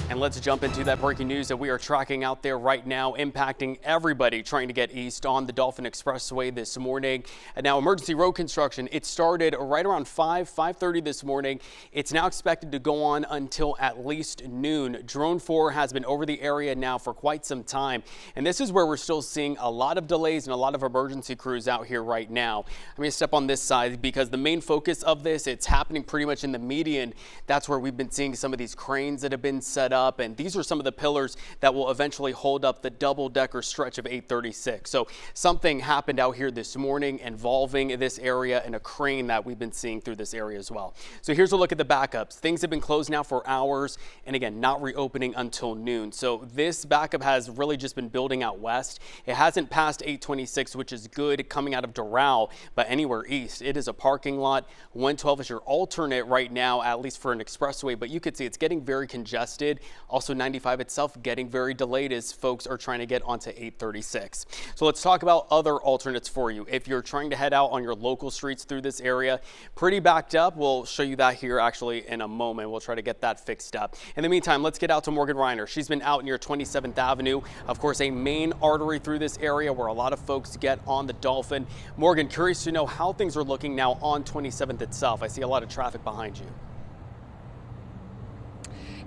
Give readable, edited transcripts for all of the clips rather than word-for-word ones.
And let's jump into that breaking news that we are tracking out there right now, impacting everybody trying to get east on the Dolphin Expressway this morning. And now emergency road construction, it started right around 5:30 this morning. It's now expected to go on until at least noon. Drone 4 has been over the area now for quite some time. And this is where we're still seeing a lot of delays and a lot of emergency crews out here right now. I'm going to step on this side because the main focus of this, it's happening pretty much in the median. That's where we've been seeing some of these cranes that have been set up, and these are some of the pillars that will eventually hold up the double-decker stretch of 836. So something happened out here this morning involving this area and a crane that we've been seeing through this area as well. So here's a look at the backups. Things have been closed now for hours, and again, not reopening until noon. So this backup has really just been building out west. It hasn't passed 826, which is good coming out of Doral, but anywhere east, it is a parking lot. 112 is your alternate right now, at least for an expressway, but you could see it's getting very congested. Also 95 itself getting very delayed as folks are trying to get onto 836. So let's talk about other alternates for you. If you're trying to head out on your local streets through this area, pretty backed up. We'll show you that here actually in a moment. We'll try to get that fixed up. In the meantime, let's get out to Morgan Reiner. She's been out near 27th Avenue, of course, a main artery through this area where a lot of folks get on the Dolphin. Morgan, curious to know how things are looking now on 27th itself. I see a lot of traffic behind you.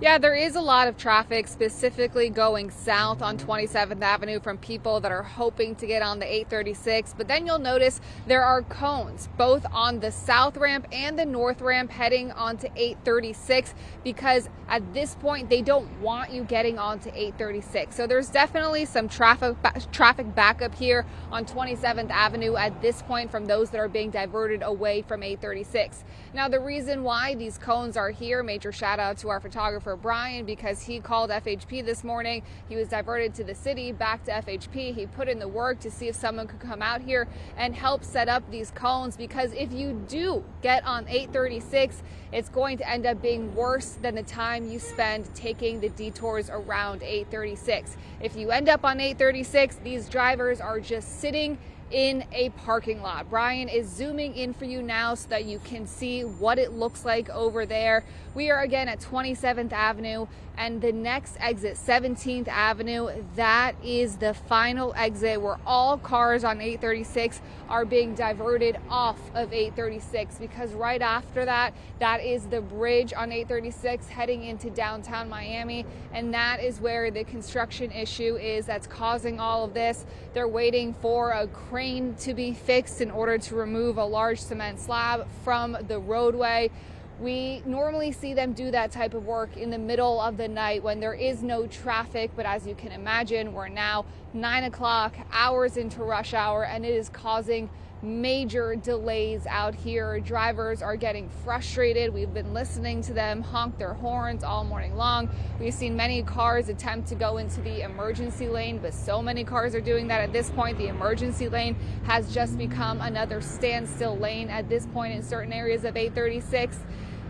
Yeah, there is a lot of traffic specifically going south on 27th Avenue from people that are hoping to get on the 836. But then you'll notice there are cones both on the south ramp and the north ramp heading onto 836 because at this point they don't want you getting onto 836. So there's definitely some traffic backup here on 27th Avenue at this point from those that are being diverted away from 836. Now the reason why these cones are here, major shout out to our photographer Brian, because he called FHP this morning. He was diverted to the city, back to FHP. He put in the work to see if someone could come out here and help set up these cones, because if you do get on 836, it's going to end up being worse than the time you spend taking the detours around 836. If you end up on 836, these drivers are just sitting in a parking lot. Brian is zooming in for you now so that you can see what it looks like over there. We are again at 27th Avenue, and the next exit, 17th Avenue, that is the final exit where all cars on 836 are being diverted off of 836, because right after that, that is the bridge on 836 heading into downtown Miami, and that is where the construction issue is that's causing all of this. They're waiting for a crane to be fixed in order to remove a large cement slab from the roadway. We normally see them do that type of work in the middle of the night when there is no traffic, but as you can imagine, we're now 9 o'clock, hours into rush hour, and it is causing major delays out here. Drivers are getting frustrated. We've been listening to them honk their horns all morning long. We've seen many cars attempt to go into the emergency lane, but so many cars are doing that at this point. The emergency lane has just become another standstill lane at this point in certain areas of 836.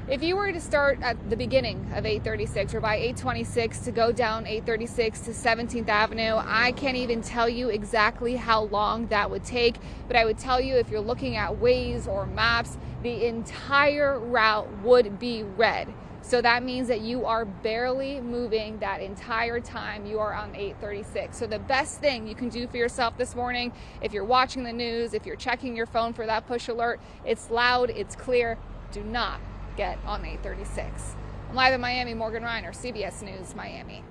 If you were to start at the beginning of 836 or by 826 to go down 836 to 17th Avenue, I can't even tell you exactly how long that would take, but I would tell you if you're looking at Waze or maps, the entire route would be red. So that means that you are barely moving that entire time you are on 836. So the best thing you can do for yourself this morning, if you're watching the news, if you're checking your phone for that push alert, it's loud, it's clear, do not get on 836. I'm live in Miami, Morgan Reiner, CBS News, Miami.